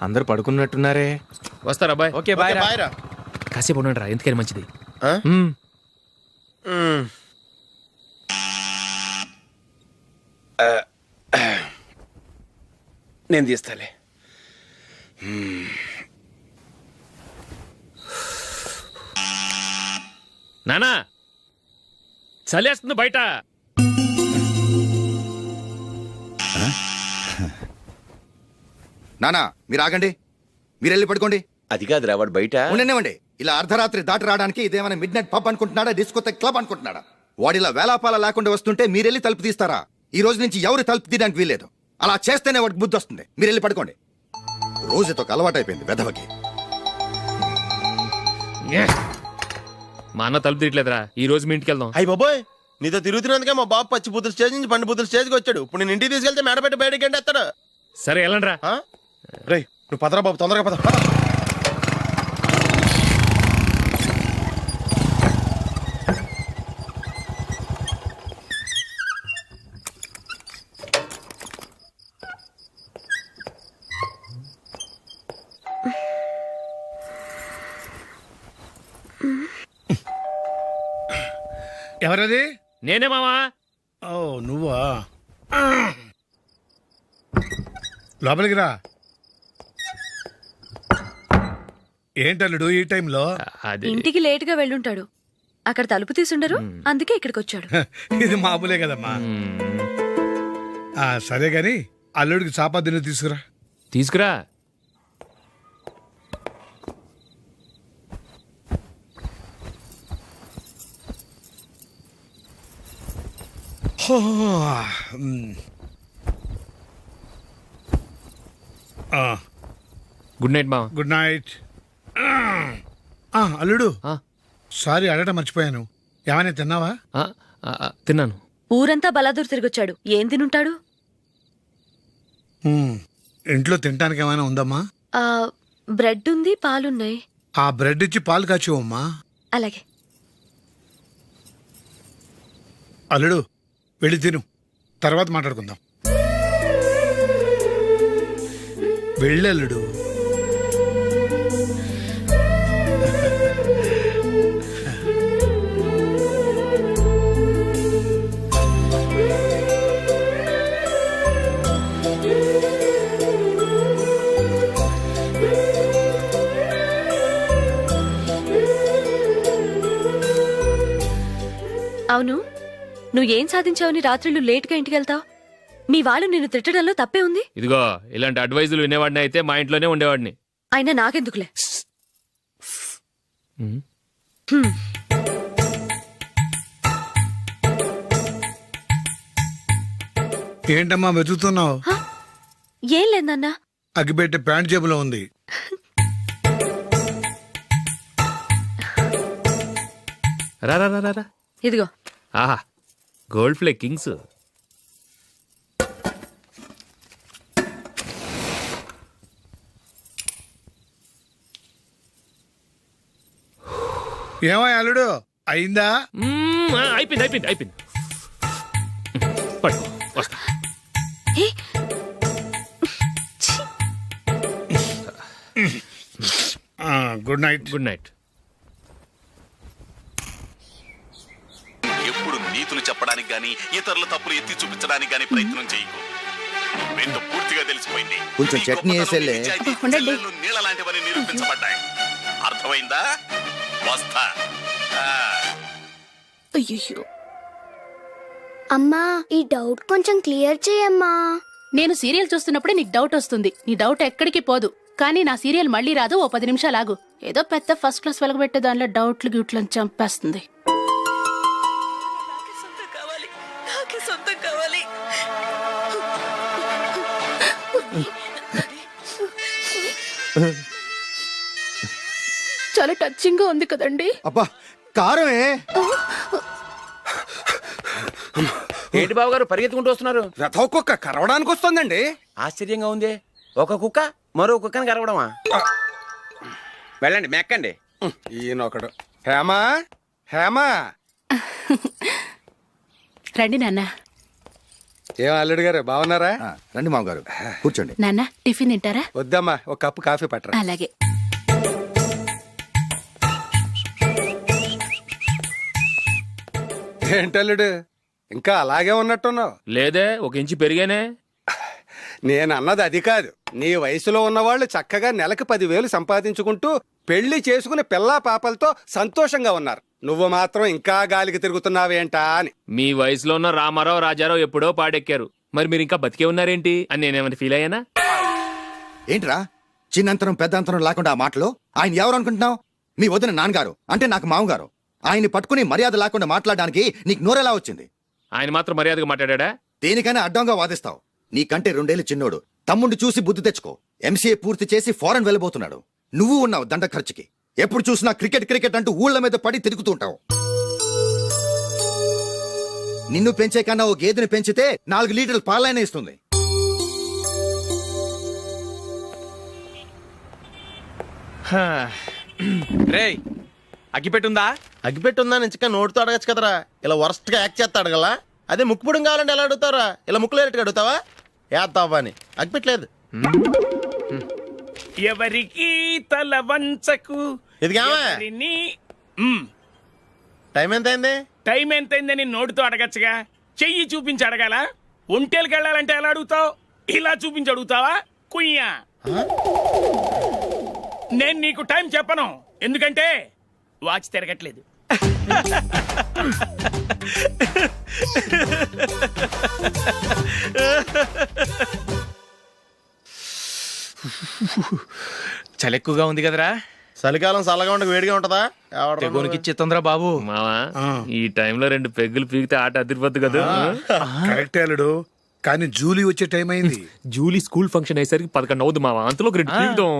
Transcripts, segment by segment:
అందరూ పడుకున్నట్టున్నారే. వస్తారా bye? Okay bye రా. బాయ్ రా. కాసేపు ఉండండి రా, ఎందుకని మంచిది. ఆ? మ్మ్. నేను తీస్తాలే. నానా చలేస్తుంది బయట. నానా మీరు ఆగండి, మీరు వెళ్ళి పడుకోండి. అది కాదురా వాడు బయట. ఉండనివ్వండి. ఇలా అర్ధరాత్రి దాటి రావడానికి ఇదేమైనా mid night pub అనుకుంటున్నాడా, discotheque club అనుకుంటున్నాడా? వాడిలా వేలాపాల లేకుండా వస్తుంటే మీరెళ్ళి తలుపు తీస్తారా? ఈ రోజు నుంచి ఎవరు తలుపు తీయడానికి వీల్లేదు. అలా చేస్తేనే వాడికి బుద్ధి వస్తుంది. మీరు వెళ్ళి పడుకోండి. రోజుతో అలవాటు అయిపోయింది వెధవకి. మా అన్న తలుపు తీయట్లేదురా, ఈ రోజు మీ ఇంటికి వెళ్దాం. అయ్యి బాబోయ్, నీతో తిరుగుతున్నందుకే మా బాబు పచ్చి బుద్ధుల స్టేజ్ నుంచి పండు బుద్ధుల స్టేజ్కి వచ్చాడు. ఇప్పుడు నేను ఇంటికి తీసుకెళ్తే మేడపెట్టి బయటకి ఎండేస్తాడు. సరే వెళ్ళండి రా. రేయ్ నువ్వు పదరా బాబు, తొందరగా పద. ఎవరది? నేనే మావా. ఓ నువ్వా? లోపలికి రా. ఏంటల్లుడు ఈ టైంలో? అది ఇంటికి లేటుగా వెళ్ళుంటాడు. అక్కడ తలుపు తీసుండరు, అందుకే ఇక్కడికి వచ్చాడు. ఇది మామూలే కదమ్మా. సరే గాని అల్లుడికి చాపాదిని తీసుకురా. తీసుకురా. గుడ్ నైట్ మావా. Good night. అల్లుడు ఆ, సారీ అడగటం మర్చిపోయాను. ఏమైనా తిన్నావా? ఆ, తిన్నాను. ఊరంతా బలాదూర్ తిరిగొచ్చాడు, ఏం తినుంటాడు? ఇంట్లో తినటానికి ఏమైనా ఉందమ్మా? ఆ, బ్రెడ్ ఉంది, పాలున్నాయి. ఆ బ్రెడ్ ఇచ్చి పాలు కాచివమ్మా. అలాగే. అల్లుడు వెళ్ళి తిను, తర్వాత మాట్లాడుకుందాం. వెళ్ళల్లుడు. అవును, నువ్వేం సాధించావని రాత్రులు లేటుగా ఇంటికి వెళ్తావు? మీ వాళ్ళు నిన్ను తిట్టడంలో తప్పే ఉంది. ఇదిగో ఇలాంటి అడ్వైజులు వినేవాడిని అయితే మా ఇంట్లోనే ఉండేవాడిని. అయినా నాకెందుకులే. ఏంటమ్మా వెతుకుతున్నావు? ఏం లేదన్నా. అగ్గిపెట్టే ప్యాంట్ జేబులో ఉంది. రా రా రా రా. ఇదిగో. ఆహా, గోల్డ్ ఫ్లే కింగ్స్. ఏమో అల్లుడు అయిందా? అయిపోయింది అయిపోయింది అయిపోయింది. పడుకో, వస్తా. Good night. Good night. ఎప్పుడు నీతులు చెప్పడానికి గాని ఇతరుల తప్పులు ఎత్తి చూపించడానికి గాని ప్రయత్నం చేయకు. ఏంటో పూర్తిగా తెలిసిపోయింది. కొంచెం చట్నీ వేసేలే. నీళ్ళ లాంటివని నిరూపించబడ్డాయి. అర్థమైందా? వస్తా. అయ్యో అమ్మా, ఈ డౌట్ కొంచెం క్లియర్ చేయమ్మా. నేను సీరియల్ చూస్తున్నప్పుడే నీకు డౌట్ వస్తుంది. నీ డౌట్ ఎక్కడికి పోదు. కానీ నా సీరియల్ మళ్ళీ రాదు. ఓ 10 నిమిషాలు ఆగు. ఏదో పెద్ద ఫస్ట్ క్లాస్ వెలగబెట్టే దానిలో డౌట్లు గ్యూట్లను చంపేస్తుంది. చాలా టచింగ్ గా ఉంది కదండి. అబ్బా కారమే. ఏంటి బాబు గారు పరిగెత్తుకుంటూ వస్తున్నారు? రథ కుక్క కరవడానికి వస్తుందండి. ఆశ్చర్యంగా ఉంది. ఒక కుక్క మరో కుక్కని కరవడమా? వెళ్ళండి, మెక్కండి. ఈయనొకడు. హేమా హేమా రండి నాన్న. ఏం అల్లుడు గారు బాగున్నారా? రండి మామగారు కూర్చోండి. నాన్న టిఫిన్ తింటారా? వద్దమ్మా, ఒక కప్పు కాఫీ పట్టరా. అలాగే. ఏంటల్లుడు ఇంకా అలాగే ఉన్నట్టున్నావు? లేదే, ఒక ఇంచు పెరిగానే. నేను అన్నది అది కాదు. నీ వయసులో ఉన్నవాళ్ళు చక్కగా నెలకు 10,000 సంపాదించుకుంటూ పెళ్లి చేసుకుని పిల్లా పాపలతో సంతోషంగా ఉన్నారు. నువ్వు మాత్రం ఇంకా గాలికి తిరుగుతున్నావేంటా అని. మీ వయసులో ఉన్న రామారావు రాజారావు ఎప్పుడో పాడెక్కారు, మరి మీరు ఇంకా బతికే ఉన్నారేంటి అని నేనేమైనా ఫీల్ అయ్యానా? ఏంట్రా చిన్నంతరం పెద్దంతరం లేకుండా ఆ మాటలు? ఆయన ఎవరు అనుకుంటున్నావు? మీ వదిన నాన్నగారు, అంటే నాకు మామగారు. ఆయన్ని పట్టుకుని మర్యాద లేకుండా మాట్లాడడానికి నీకు నోరెలా వచ్చింది? ఆయన మాత్రం మర్యాదగా మాట్లాడా? దేనికైనా అడ్డంగా వాదిస్తావు. నీకంటే 2 ఏళ్ళు చిన్నోడు. తమ్ముండి చూసి బుద్ధి తెచ్చుకో. ఎంసీఏ పూర్తి చేసి ఫారెన్ వెళ్ళబోతున్నాడు. నువ్వు ఉన్నావు దండ ఖర్చుకి. ఎప్పుడు చూసినా క్రికెట్ క్రికెట్ అంటూ ఊళ్ళ మీద పడి తిరుగుతూ ఉంటావు. నిన్ను పెంచే కన్నా ఓ గేదెని పెంచితే 4 లీటర్ల పాలైనా ఇస్తుంది. రేయ్ అగ్గిపెట్టుందా? అగ్గిపెట్టుందా నుంచి నోటితో అడగచ్చు కదరా. ఇలా వరస్ట్ గా యాక్ట్ చేస్తా అడగలా. అదే ముక్కుపుడం కావాలంటే ఎలా అడుగుతారా? ఇలా ముక్కులేటట్టుగా అడుగుతావా? ఏత్తావా అని. అగ్గిపెట్టలేదు. ఎవరికి తల వంచకు. ఇది కావా? టైం ఎంత అయింది? టైం ఎంతైందని నోటితో అడగచ్చుగా, చెయ్యి చూపించి అడగాల? ఒంటేలకు వెళ్ళాలంటే ఎలా అడుగుతావు? ఇలా చూపించి అడుగుతావా? కుయ్యా. నేను నీకు టైం చెప్పను, ఎందుకంటే వాచ్ తిరగట్లేదు. చలి ఎక్కువగా ఉంది కదరా. చలికాలం చల్లగా ఉండక వేడిగా ఉంటదా? తెగోనికి చిత్తంద్రా బాబు. మావా, ఈ టైంలో 2 పెగ్గులు పీకితే ఆట అదిరిపోద్దు కదా. కరెక్టే అల్లుడు, కానీ జూలీ వచ్చే టైం అయింది. జూలీ స్కూల్ ఫంక్షన్ అయ్యేసరికి 11 అవుద్ది మావా. అంతలో 2 పీకుతాం.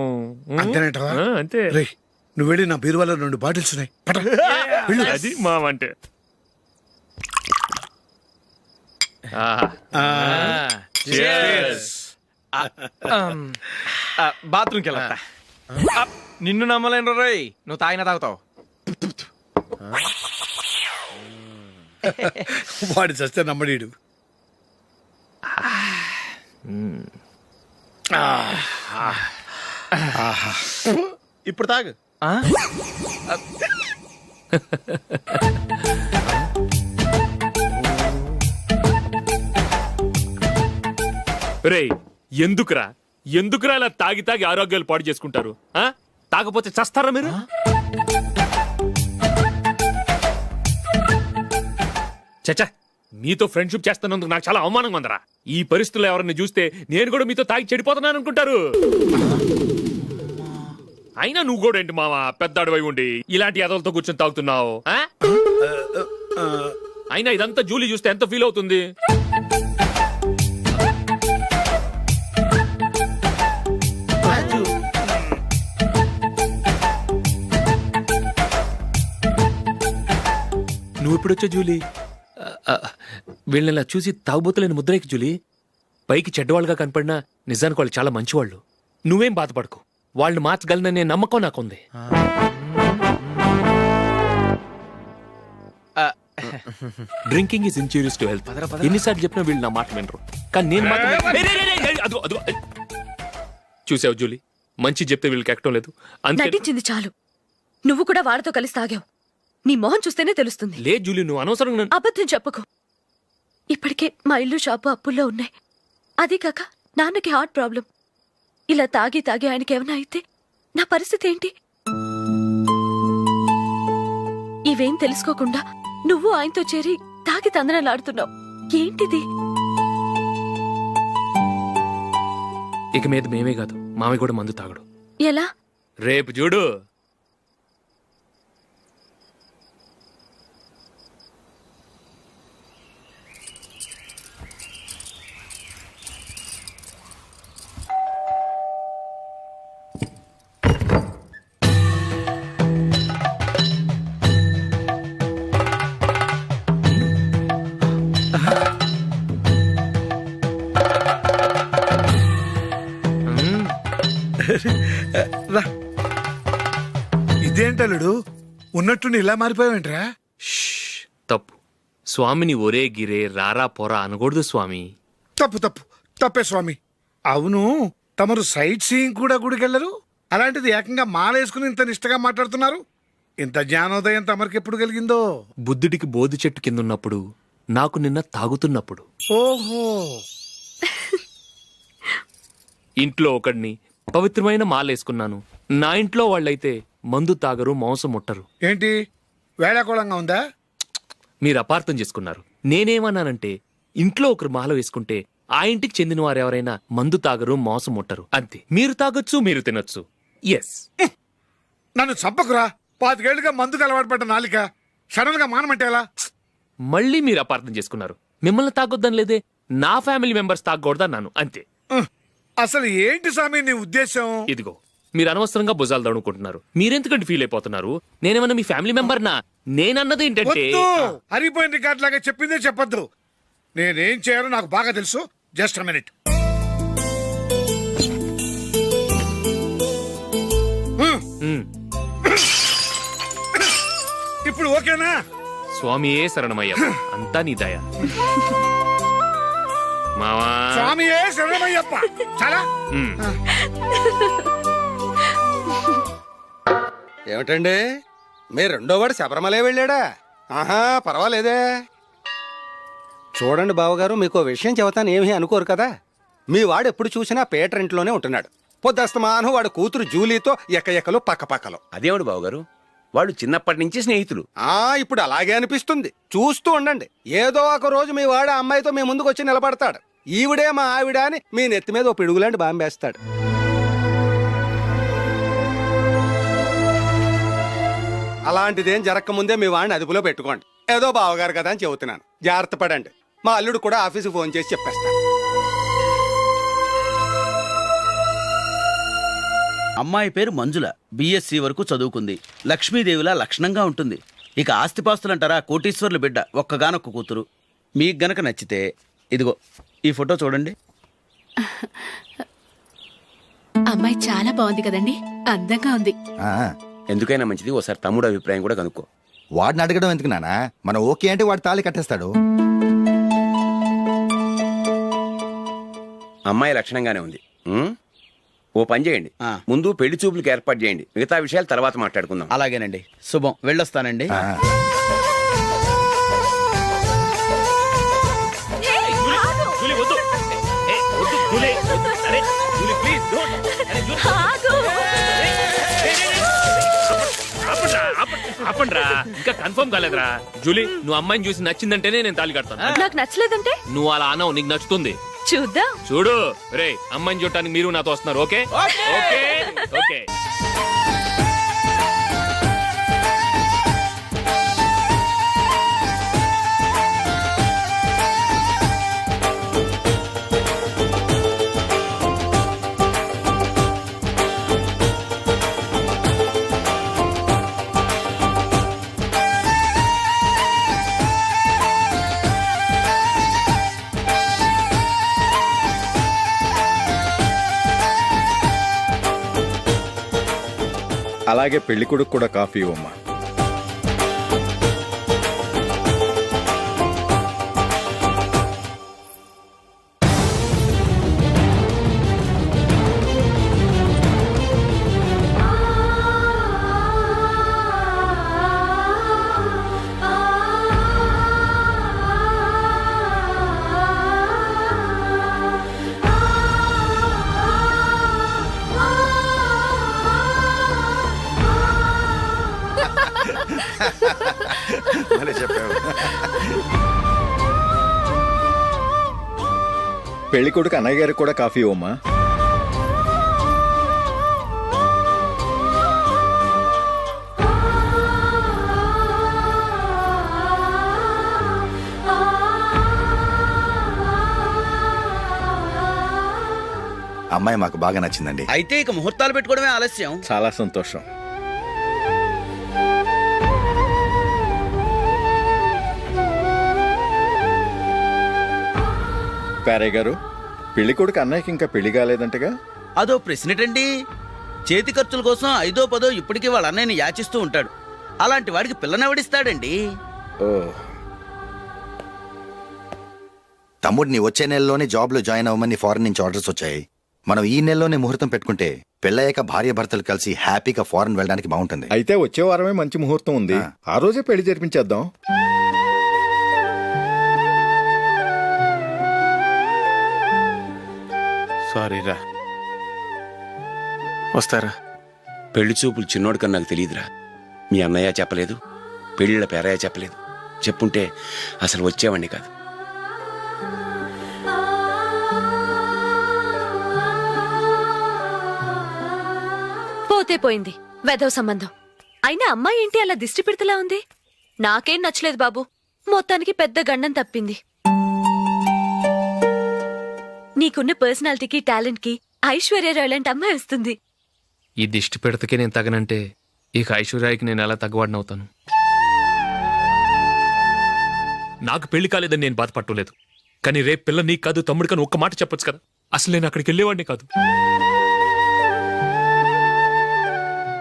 అంతేనేటవా? అంతే. రేయ్, నువ్వు వెళ్ళి నా బీరువాలో 2 బాటిల్స్ ఉన్నాయి. పట్రా. వెళ్ళు. అది మావ అంటే. బాత్రూమ్కి వెళ్ళా. నిన్ను నమ్మలేను రోయ్, నువ్వు తాగినా తాగుతావు. వాడి చస్తే నమ్మడీడు. ఇప్పుడు తాగు. రేయ్, ఎందుకురా ఇలా తాగి తాగి ఆరోగ్యాలు పాడు చేసుకుంటారు? తాగపోతే చస్తారా మీరు? చచ్చా, మీతో ఫ్రెండ్షిప్ చేస్తున్నందుకు నాకు చాలా అవమానంగా ఉందరా. ఈ పరిస్థితుల్లో ఎవరిని చూస్తే నేను కూడా మీతో తాగి చెడిపోతున్నాను అనుకుంటారు. అయినా నువ్వు కూడా ఏంటి మావా, పెద్ద అడవై ఉండి ఇలాంటి ఎదలతో కూర్చొని తాగుతున్నావు? అయినా ఇదంతా జూలీ చూస్తే ఎంత ఫీల్ అవుతుంది? నువ్వు ఎప్పుడొచ్చా జూలీ? వీళ్ళని చూసి తాగుబోతులేని ముద్రేకి జూలీ. పైకి చెడ్డవాళ్ళుగా కనపడినా నిజానికి వాళ్ళు చాలా మంచివాళ్ళు. నువ్వేం బాధపడకు, వాళ్ళని మార్చగలననే నమ్మకం నాకుంది. Drinking is injurious to health. ఎన్నిసార్లు చెప్పినా వీళ్ళు నా మాట వినరు, కానీ నేను మాత్రం. చూసావు జూలీ, మంచి చెప్తే వీళ్ళకి ఎక్కడం లేదు. నటించింది చాలు. నువ్వు కూడా వాడితో కలిసి తాగావు. నీ మొహం చూస్తేనే తెలుస్తుంది. లే జూలీ, నువ్వు అనవసరంగా అబద్ధం చెప్పకు. ఇప్పటికే మా ఇల్లు షాపు అప్పుల్లో ఉన్నాయి. అదే కాక నాన్నకి హార్ట్ ప్రాబ్లం. ఇలా తాగి తాగి ఆయనకి ఏమైనా అయితే నా పరిస్థితి ఏంటి? ఇవేం తెలుసుకోకుండా నువ్వు ఆయనతో చేరి తాగి తందనలాడుతున్నావు. ఏంటిది? ఇక మీద మేమే కాదు, మావి కూడా మందు తాగడు. ఎలా? రేపు చూడు. ఇదేంటలుడు, ఉన్నట్టుండి ఇలా మారిపోయావేంట్రా? తప్పు. స్వామిని ఒరే గిరే రారా పోరా అనకూడదు స్వామి. తప్పే స్వామి. అవును, తమరు సైట్ సీయింగ్ కూడా గుడికెళ్ళరు, అలాంటిది ఏకంగా మాలేసుకుని ఇంత నిష్టగా మాట్లాడుతున్నారు. ఇంత జ్ఞానోదయం తమరికి ఎప్పుడు కలిగిందో? బుద్ధుడికి బోధి చెట్టు కింద ఉన్నప్పుడు, నాకు నిన్న తాగుతున్నప్పుడు. ఓహో, ఇంట్లో ఒకడిని పవిత్రమైన మాలేసుకున్నాను. నా ఇంట్లో వాళ్ళైతే మందు తాగరు, మాంసం ముట్టరు. ఏంటి వేళాకోళంగా ఉందా? మీరు అపార్థం చేసుకున్నారు. నేనేమన్నానంటే, ఇంట్లో ఒకరు మాల వేసుకుంటే ఆ ఇంటికి చెందిన వారు ఎవరైనా మందు తాగరు, మాంసం ముట్టరు, అంతే. మీరు తాగొచ్చు, మీరు తినొచ్చు. ఎస్. నన్ను చంపకురా. 5 ఏళ్లుగా మందుకు అలవాటు పడ్డ నాలిక సడన్ గా మానమంటే ఎలా? మళ్ళీ మీరు అపార్థం చేసుకున్నారు. మిమ్మల్ని తాగొద్దని లేదే, నా ఫ్యామిలీ మెంబర్స్ తాగకూడదన్నాను, అంతే. అసలు ఏంటి స్వామి నీ ఉద్దేశం? ఇదిగో, మీరు అనవసరంగా భుజాలు దడుకుంటున్నారు. మీరెందుకంటే ఫీల్ అయిపోతున్నారు? నేనేమన్నా మీ ఫ్యామిలీ మెంబర్నా? నేనన్నది ఏంటంటే, వద్దు, హరిపోయిన రికార్డ్ లాగా చెప్పిందే చెప్పొద్దు. నేనేం చేయాలో నాకు బాగా తెలుసు. Just minute. ఇప్పుడు ఓకేనా? స్వామియే శరణమయ్య, అంతా నీ దయ. మావా, స్వామియే శరణమయ్యప్ప. చాలా ఏమిటండి, మీ రెండోవాడు శబరిమలే వెళ్ళాడా? ఆహా, పర్వాలేదే. చూడండి బావగారు, మీకు విషయం చెబుతాను, ఏమీ అనుకోరు కదా. మీ వాడు ఎప్పుడు చూసినా పేటరింట్లోనే ఉంటున్నాడు. పొద్దస్తమానం వాడు కూతురు జూలీతో ఎక్కలు పక్కపక్కలు. అదేమిటి బావగారు, వాళ్ళు చిన్నప్పటి నుంచి స్నేహితులు. ఇప్పుడు అలాగే అనిపిస్తుంది. చూస్తూ ఉండండి, ఏదో ఒక రోజు మీ వాడు ఆ అమ్మాయితో మీ ముందుకు వచ్చి నిలబడతాడు. ఈవిడే మా ఆవిడ అని మీ నెత్తి మీద ఓ పిడుగులాంటి బాంబేస్తాడు. అలాంటిదేం జరగకముందే మీ వాడిని అదుపులో పెట్టుకోండి. ఏదో బావగారు కదా అని చెబుతున్నాను, జాగ్రత్త పడండి. మా అల్లుడు కూడా ఆఫీసుకు ఫోన్ చేసి చెప్పేస్తాను. అమ్మాయి పేరు మంజుల, బిఎస్సి వరకు చదువుకుంది. లక్ష్మీదేవిలా లక్షణంగా ఉంటుంది. ఇక ఆస్తిపాస్తులంటారా, కోటీశ్వర్లు బిడ్డ, ఒక్కగానొక్క కూతురు. మీకు గనక నచ్చితే ఇదిగో ఈ ఫోటో చూడండి. అమ్మాయి చాలా బాగుంది కదండి, అందంగా ఉంది. ఎందుకైనా మంచిది ఓసారి తమ్ముడు అభిప్రాయం కూడా కనుక్కో. వాడిని అడగడం ఎందుకు నానా? మనం ఓకే అంటే వాడు తాళి కట్టేస్తాడు. అమ్మాయి లక్షణంగానే ఉంది. ఓ పని చేయండి, ముందు పెళ్లి చూపులకు ఏర్పాటు చేయండి. మిగతా విషయాలు తర్వాత మాట్లాడుకుందాం. అలాగేనండి, శుభం, వెళ్ళొస్తానండి. జూలీ, వద్దు. వద్దు, జూలీ. అరే, జూలీ, ప్లీజ్, don't. అరే, జూలీ. ఆపండ్రా, ఇంకా కన్ఫర్మ్ కాలేదురా. జూలీ, నువ్వు అమ్మాయిని చూసి నచ్చిందంటేనే నేను తాళి కడతాను. నాకు నచ్చలేదంటే నువ్వు అలా అనవు, నీకు నచ్చుతుంది. చూద్దాం. చూడు రే, అమ్మాయిని చూడటానికి మీరు నాతో వస్తున్నారు. Okay okay okay. అలాగే పెళ్లి కొడుకు కూడా కాఫీ ఇవ్వమ్మా. పెళ్లి కొడుకు అన్నయ్య గారికి కూడా కాఫీ ఇవ్వమ్మా. అమ్మాయి మాకు బాగా నచ్చిందండి. అయితే ఇక ముహూర్తాలు పెట్టుకోవడమే ఆలస్యం. చాలా సంతోషం. పేరయ్య గారు, పెళ్లి కొడుకు అన్నయ్యకి ఇంకా పెళ్లి కాలేదంటగా? అదో ప్రశ్నటండి. చేతి ఖర్చుల కోసం 5దో 10దో ఇప్పటికీ వాళ్ళ అన్నయ్యని యాచిస్తూ ఉంటాడు. అలాంటి వాడికి పిల్లనెవడిస్తాడండి? ఓ, తమ్ముడిని వచ్చే నెలలోనే జాబ్లో జాయిన్ అవ్వమని ఫారెన్ నుంచి ఆర్డర్స్ వచ్చాయి. మనం ఈ నెలలోనే ముహూర్తం పెట్టుకుంటే పెళ్ళయ్యాక భార్య భర్తలు కలిసి హ్యాపీగా ఫారెన్ వెళ్ళడానికి బాగుంటుంది. అయితే వచ్చే వారమే మంచి ముహూర్తం ఉంది, ఆ రోజే పెళ్లి జరిపించేద్దాం. సారీరా. వస్తారా? పెళ్లి చూపులు చిన్నోడు కన్నా నాకు తెలియదురా. మీ అన్నయ్య చెప్పలేదు, పెళ్ళిళ్ళ పేరయ్య చెప్పలేదు. చెప్పుంటే అసలు వచ్చేవాడిని కాదు. పోతే పోయింది వెధవ సంబంధం. అయినా అమ్మాయి ఏంటి అలా దిష్టి పెడతలా ఉంది? నాకేం నచ్చలేదు బాబు. మొత్తానికి పెద్ద గండం తప్పింది. నీకున్న పర్సనాలిటీకి టాలెంట్ కి ఐశ్వర్యరాయ్ లాంటి అమ్మాయి వస్తుంది. ఈ దిష్టి పెడతకే నేను తగనంటే ఇక ఐశ్వర్యానికి నేను ఎలా తగ్గవాడినవుతాను? నాకు పెళ్లి కాలేదని నేను బాధపడలేదు, కానీ రేపు పిల్ల నీకు కాదు తమ్ముడు కానీ ఒక్క మాట చెప్పొచ్చు కదా. అసలు నేను అక్కడికి వెళ్ళేవాడిని కాదు.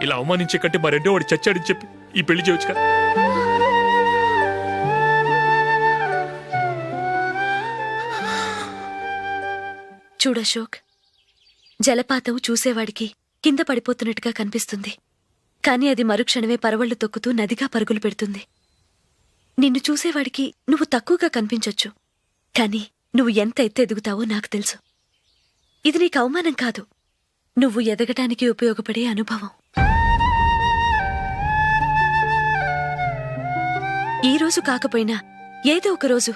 ఇలా అవమానించే కంటే మా రెండో వాడు చచ్చాడని చెప్పి ఈ పెళ్లి చేయొచ్చు కదా. చూడశోక్, జలపాతం చూసేవాడికి కింద పడిపోతున్నట్టుగా కనిపిస్తుంది, కానీ అది మరుక్షణమే పరవళ్లు తొక్కుతూ నదిగా పరుగులు పెడుతుంది. నిన్ను చూసేవాడికి నువ్వు తక్కువగా కనిపించొచ్చు, కానీ నువ్వు ఎంత ఎత్తు ఎదుగుతావో నాకు తెలుసు. ఇది నీకు అవమానం కాదు, నువ్వు ఎదగటానికి ఉపయోగపడే అనుభవం. ఈ రోజు కాకపోయినా ఏదో ఒక రోజు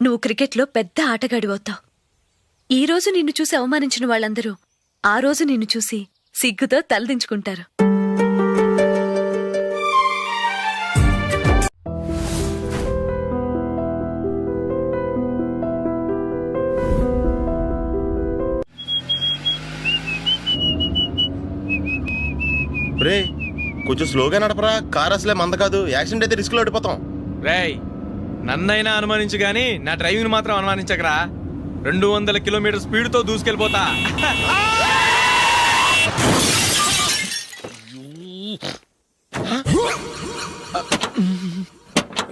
నువ్వు క్రికెట్లో పెద్ద ఆటగాడివవుతావు. ఈ రోజు నిన్ను చూసి అవమానించిన వాళ్ళందరూ ఆ రోజు నిన్ను చూసి సిగ్గుతో తలదించుకుంటారు. రే కొంచెం స్లోగా నడపరా, కార్ అసలే మంద కాదు. యాక్సిడెంట్ అయితే రిస్క్ లో ఓడిపోతాం. రేయ్, నన్నైనా అనుమానించు గాని నా డ్రైవింగ్ మాత్రం అనుమానించకరా. 200 కిలోమీటర్ స్పీడ్ తో దూసుకెళ్ళిపోతా.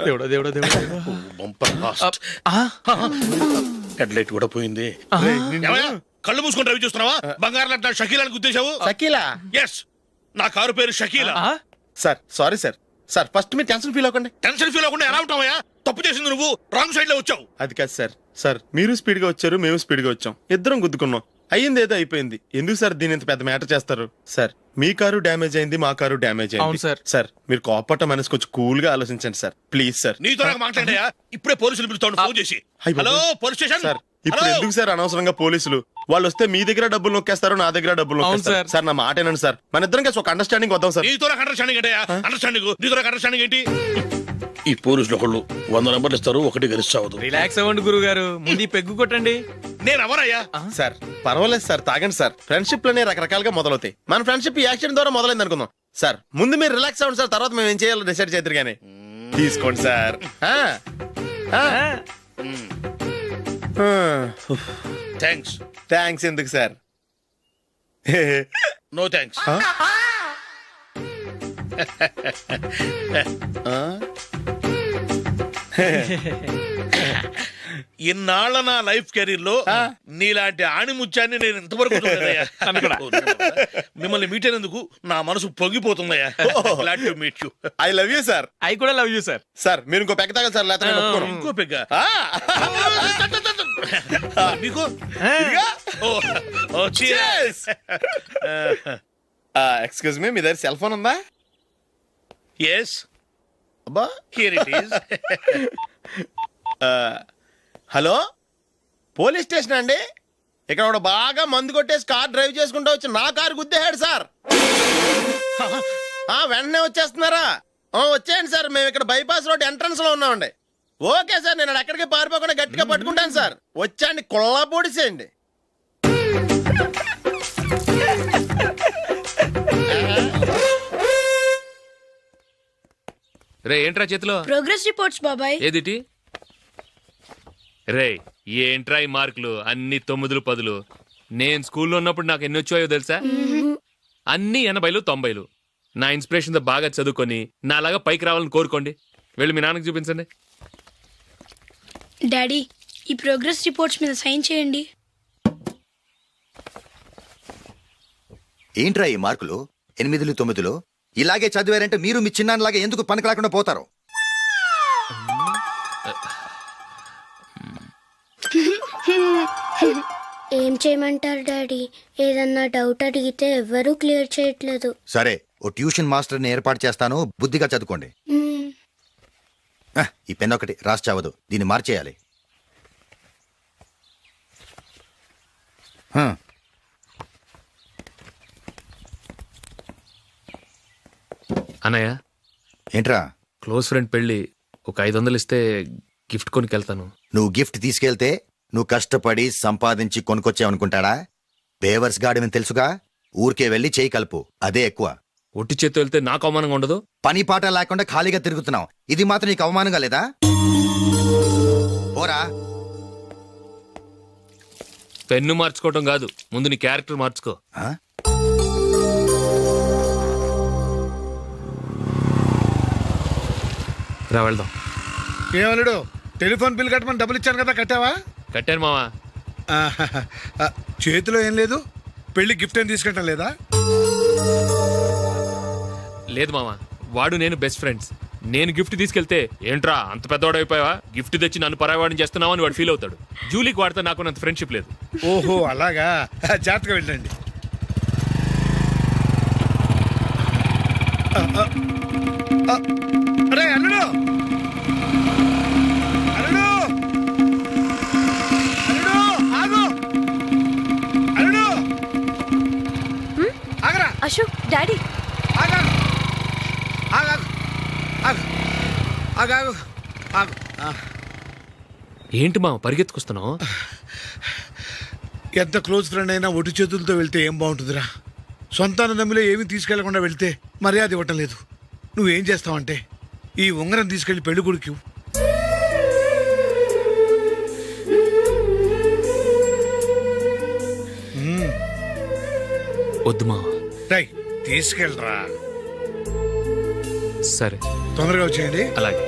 దేవుడా దేవుడా దేవుడా, హెడ్ లైట్ కూడా పోయింది. కళ్ళు మూసుకొని రవి చూస్తున్నావా? బంగారం లాంటి షకీలాని గుర్తించావు? షకీలా? ఎస్, నా కారు పేరు Shakeela. Sir sorry sir. Sir first మీరు టెన్షన్ ఫీల్ అవ్వకండి. టెన్షన్ ఫీల్ అవ్వకుండా ఎలా ఉంటావయ్యా? తప్పు చేసింది నువ్వు, రాంగ్ సైడ్ లో వచ్చావు. అది కాదు సార్. సార్ మీరు స్పీడ్ గా వచ్చారు, మేము స్పీడ్ గా వచ్చాం, ఇద్దరం గుద్దుకున్నాం. అయ్యింది ఏదో అయిపోయింది. ఎందుకు సార్ దీని ఇంత పెద్ద మ్యాటర్ చేస్తారు? సార్ మీ కారు డ్యామేజ్ అయింది, మా కారు డ్యామేజ్ అవును అయింది. సార్. సార్ మీరు కోపట్ట మనసు కొంచెం కూల్ గా ఆలోచించండి సార్, ప్లీజ్ సార్. నీతో నాకు మాట్లాడాయా? ఇప్పుడే పోలీసులు పిలుస్తాను, ఫోన్ చేసి. అయ్ బాబోయ్. Hello police station. సార్ ఇప్పుడు హలో? ఎందుకు సార్ అనవసరంగా పోలీసులు? వాళ్ళు వస్తే మీ దగ్గర డబ్బులు నొక్కేస్తారు, నా దగ్గర డబ్బులు అవును నొక్కేస్తారు. సార్. సార్ నా మాట ఏనండి సార్, మన ఇద్దరం కలిసి ఒక అండర్స్టాండింగ్ వద్దాం సార్. నీతో నాకు అండర్స్టాండింగ్ ఏంటయ్యా? అండర్స్టాండింగ్ నీతో నాకు అండర్స్టాండింగ్ ఏంటి? ఈ పోలీసులు ఒకళ్ళు 100 నెంబర్లు ఇస్తారు, ఒకటి గెలిచావదు. రిలాక్స్ అవ్వండి గురువు గారు, ముందు ఈ పెగ్గు కొట్టండి. నేను ఎవరయ్యా? సార్ పర్వాలేదు సార్, తాగండి సార్. ఫ్రెండ్షిప్ లోనే రకరకాలుగా మొదలవుతాయి. మన ఫ్రెండ్షిప్ ఈ యాక్సిడెంట్ ద్వారా మొదలైంది అనుకుందాం. సార్ ముందు మీరు రిలాక్స్ అవ్వండి సార్, తర్వాత మేము ఏం చేయాలో డిసైడ్ చేద్దరు కానీ. తీసుకోండి సార్. థ్యాంక్స్. థ్యాంక్స్ ఎందుకు సార్? No thanks. ఇన్నాళ్ళ నా లైఫ్ కెరీర్ లో నీలాంటి ఆణిముత్యాన్ని నేను ఇంతవరకు చూడలేదయ్యా. మిమ్మల్ని మీట్ అయినందుకు నా మనసు పొంగిపోతుందయ్యా. Glad to meet you. I love you sir. I కూడా లవ్ యూ సార్. సార్ మీరు ఇంకో పెక్క తాగండి సార్, లేకపోతే నేను ఒప్పుకోను. ఇంకో పెగ్గ మీకు? ఎక్స్క్యూజ్ మీ, మీ దగ్గర సెల్ ఫోన్ ఉందా? ఎస్, అబ్బా here it is. Hello police station అండి. ఇక్కడ ఒకడు బాగా మందు కొట్టేసి కార్ డ్రైవ్ చేసుకుంటూ వచ్చి నా కారు గుద్దేశాడు సార్. వెంటనే వచ్చేస్తున్నారా? వచ్చేయండి సార్, మేము ఇక్కడ బైపాస్ రోడ్ ఎంట్రన్స్ లో ఉన్నామండి. ఓకే సార్, నేను ఎక్కడికి పారిపోకుండా గట్టిగా పట్టుకుంటాను సార్. వచ్చాండి, కుళ్ళా పొడిసేయండి. రే ఏంట్రా చేతిలో? ప్రోగ్రెస్ రిపోర్ట్స్ బాబాయ్. ఏదిటి? రే ఏంట్రా ఈ మార్కులు అన్ని 9లు 10లు? నేను స్కూల్లో ఉన్నప్పుడు నాకు ఎన్ని వచ్చాయో తెలుసా? అన్ని 80లు 90లు. నా ఇన్స్పిరేషన్ తో బాగా చదువుకొని నాలాగా పైకి రావాలని కోరుకోండి. వెళ్ళి మీ నాన్నకి చూపించండి. డాడీ ఈ ప్రోగ్రెస్ రిపోర్ట్స్ మీద సైన్ చేయండి. ఏంట్రా ఈ మార్కులు 8, 9? ఇలాగే చదివారంటే మీరు మీ చిన్నాన్నలాగా ఎందుకు పనికి రాకుండా పోతారు? ఏం చేయమంటారు డాడీ? ఏదన్నా డౌట్ అడిగితే ఎవ్వరూ క్లియర్ చేయట్లేదు. సరే, ఓ ట్యూషన్ మాస్టర్ని ఏర్పాటు చేస్తాను, బుద్ధిగా చదువుకోండి. ఈ పెన్ ఒకటి రాసి చావదు, దీన్ని మార్చేయాలి. అన్నయ్య, ఏంట్రా? క్లోజ్ ఫ్రెండ్ పెళ్ళి, ఒక 500 ఇస్తే గిఫ్ట్ కొనికెళ్తాను. నువ్వు గిఫ్ట్ తీసుకెళ్తే నువ్వు కష్టపడి సంపాదించి కొనుక్కొచ్చావనుకుంటాడా? బేవర్స్ గాడివని తెలుసుగా, ఊరికే వెళ్ళి చేయి కలుపు, అదే ఎక్కువ. ఒట్టి చేత్తో వెళ్తే నాకు అవమానంగా ఉండదు? పని పాట లేకుండా ఖాళీగా తిరుగుతున్నావు, ఇది మాత్రం నీకు అవమానంగా లేదా? పోరా. పెన్ను మార్చుకోవటం కాదు, ముందు నీ క్యారెక్టర్ మార్చుకో. రా వెళ్దాం. ఏమలుడు, టెలిఫోన్ బిల్ కట్టమని డబ్బులు ఇచ్చాను కదా, కట్టావా? కట్టాను మావా. చేతిలో ఏం లేదు, పెళ్లి గిఫ్ట్ ఏం తీసుకుంటా లేదా? లేదు మావా, వాడు నేను బెస్ట్ ఫ్రెండ్స్. నేను గిఫ్ట్ తీసుకెళ్తే ఏంట్రా అంత పెద్దవాడైపోయావా, గిఫ్ట్ తెచ్చి నన్ను పరాయవాడిని చేస్తున్నావు అని వాడు ఫీల్ అవుతాడు. జూలీకి వాడితే నాకు అంత ఫ్రెండ్షిప్ లేదు. ఓహో అలాగా, జాగ్రత్తగా వెళ్ళండి. అరే అల్లుడు, అల్లుడు, అల్లుడు, ఆగు, అల్లుడు, ఆగరా. అశోక్, డాడీ. ఆగు, ఆగు, ఆగు, ఆగు, ఆగు. ఏంటి మావ పరిగెత్తుకొస్తున్నావు? ఎంత క్లోజ్ ఫ్రెండ్ అయినా ఒటి చేతులతో వెళ్తే ఏం బాగుంటుందిరా. సొంతాన నమ్మిలో ఏమీ తీసుకెళ్లకుండా వెళ్తే మర్యాద ఇవ్వటం లేదు. నువ్వేం చేస్తావంటే ఈ ఉంగరం తీసుకెళ్లి పెళ్లి కొడుకు. వద్దు మావ. రై, తీసుకెళ్ళరా. సరే, తొందరగా వచ్చేయండి. అలాగే.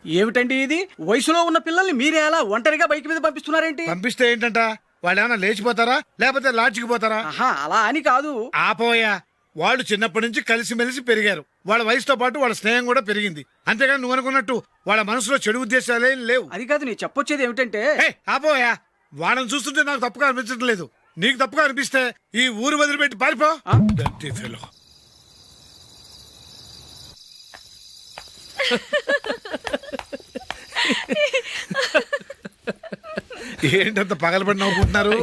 ఏమిటండి ఇది? వయసులో ఉన్న పిల్లల్ని మీరే అలా ఒంటరిగా బైక్ మీద పంపిస్తున్నారేంటి? పంపిస్తే ఏంటంట, వాళ్ళు ఏమైనా లేచిపోతారా లేకపోతే లాడ్జికి పోతారా? అలా అని కాదు. ఆపోయా, వాళ్ళు చిన్నప్పటి నుంచి కలిసిమెలిసి పెరిగారు. వాళ్ళ వయసుతో పాటు వాళ్ళ స్నేహం కూడా పెరిగింది. అంతేగాని నువ్వు అనుకున్నట్టు వాళ్ళ మనసులో చెడు ఉద్దేశాలేం లేవు. అది కాదు, నేను చెప్పొచ్చేది ఏమిటంటే, ఆపోయా, వాళ్ళని చూస్తుంటే నాకు తప్పుగా అనిపించడం లేదు. నీకు తప్పుగా అనిపిస్తే ఈ ఊరు వదిలిపెట్టి పారిపో. Dirty fellow. ఏంటంత పగలబడి నవ్వుకుంటున్నారు?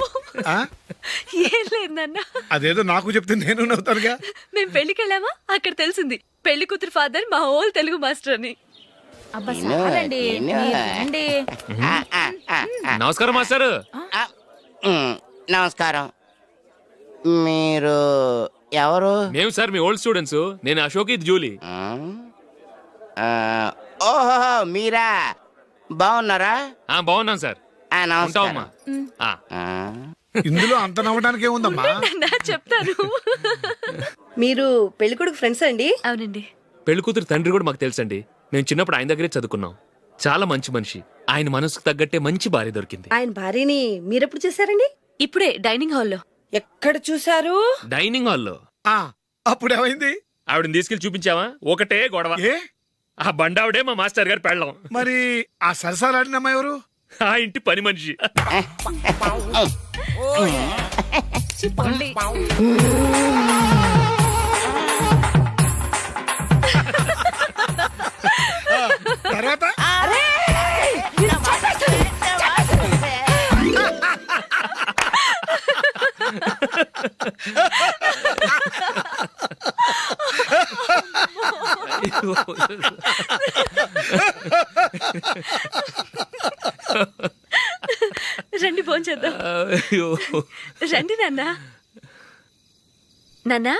ఏం లేదు నాన్న. అదేదో నాకు చెప్తే నేను నవ్వుతానుగా. మేము పెళ్లికి వెళ్ళామా, అక్కడ తెలిసింది పెళ్లి కూతురు ఫాదర్ మా హోల్ తెలుగు మాస్టర్ అని. నమస్కారం మాస్టర్. నమస్కారం. మీరు ఎవరు? మేము సార్ మీ ఓల్డ్ స్టూడెంట్స్. నేను అశోక్, ఇది జూలీ. ఓహో మీరా, బాగున్నారా? బాగున్నాను సార్. నమస్కారం. ఇందులో అంత నవ్వడానికి ఏముందమ్మా? చెప్తాను. మీరు పెళ్లి కొడుకు ఫ్రెండ్స్ అండి? అవునండి. పెళ్లి కూతురు తండ్రి కూడా మాకు తెలుసండి. మేము చిన్నప్పుడు ఆయన దగ్గరే చదువుకున్నాం. చాలా మంచి మనిషి. ఆయన మనసుకు తగ్గట్టే మంచి భార్య దొరికింది. ఆయన భార్యని మీరెప్పుడు చూసారండి? ఇప్పుడే డైనింగ్ హాల్లో. ఎక్కడ చూసారు? డైనింగ్ హాల్లో. అప్పుడు ఏమైంది? ఆవిడని తీసుకెళ్లి చూపించావా, ఒకటే గొడవ. ఆ బండావిడే మా మాస్టర్ గారు పెళ్ళం. మరి ఆ సరసాలాడినమ్మా ఎవరు? ఆ ఇంటి పని మనిషి. తర్వాత రండి భోంచేద్దాం. రండి నాన్న. నాన్నా,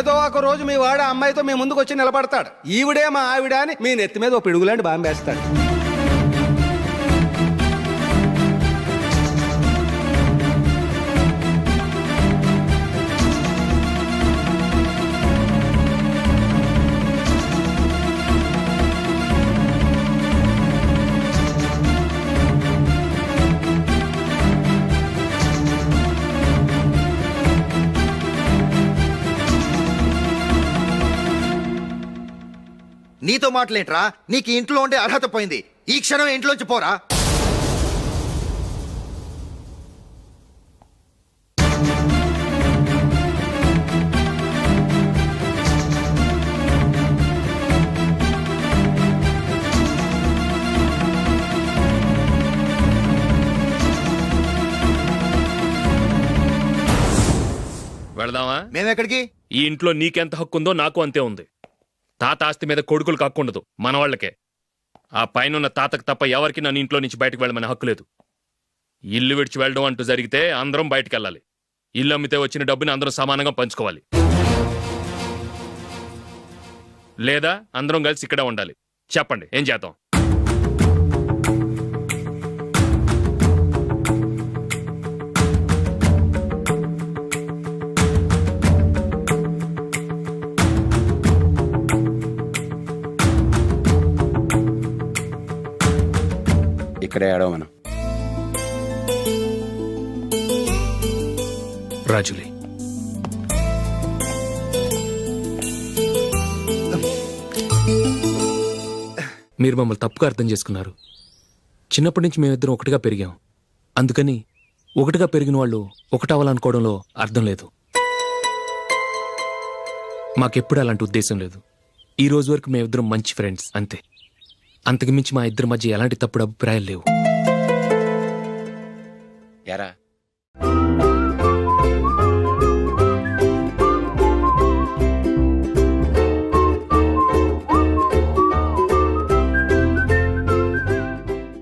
ఏదో ఒక రోజు మీ వాడు ఆ అమ్మాయితో మీ ముందుకు వచ్చి నిలబడతాడు. ఈవిడే మా ఆవిడ అని మీ నెత్తి మీద ఓ పిడుగులాంటి బాంబేస్తాడు. నీతో మాటలేంట్రా? నీకు ఈ ఇంట్లో ఉండే అర్హత పోయింది. ఈ క్షణం ఇంట్లోంచి పోరా. వెళదామా? మేమెక్కడికి? ఈ ఇంట్లో నీకెంత హక్కు ఉందో నాకు అంతే ఉంది. తాత ఆస్తి మీద కొడుకులకు హక్కు ఉండదు, మన వాళ్ళకే. ఆ పైన తాతకు తప్ప ఎవరికి నన్ను ఇంట్లో నుంచి బయటకు వెళ్ళమని హక్కు లేదు. ఇల్లు విడిచి వెళ్ళడం అంటూ జరిగితే అందరం బయటకు వెళ్ళాలి. ఇల్లు అమ్మితే వచ్చిన డబ్బుని అందరం సమానంగా పంచుకోవాలి. లేదా అందరం కలిసి ఇక్కడే ఉండాలి. చెప్పండి, ఏం చేద్దాం? ఇక్కడే ఆడమను. రాజులీ, మీరు మమ్మల్ని తప్పుగా అర్థం చేసుకున్నారు. చిన్నప్పటి నుంచి మేమిద్దరం ఒకటిగా పెరిగాం. అందుకని ఒకటిగా పెరిగిన వాళ్ళు ఒకటవ్వాలనుకోవడంలో అర్థం లేదు. మాకెప్పుడు అలాంటి ఉద్దేశం లేదు. ఈ రోజు వరకు మేమిద్దరం మంచి ఫ్రెండ్స్ అంతే. అంతకుమించి మా ఇద్దరి మధ్య ఎలాంటి తప్పుడు అభిప్రాయాలు లేవు. ఎరా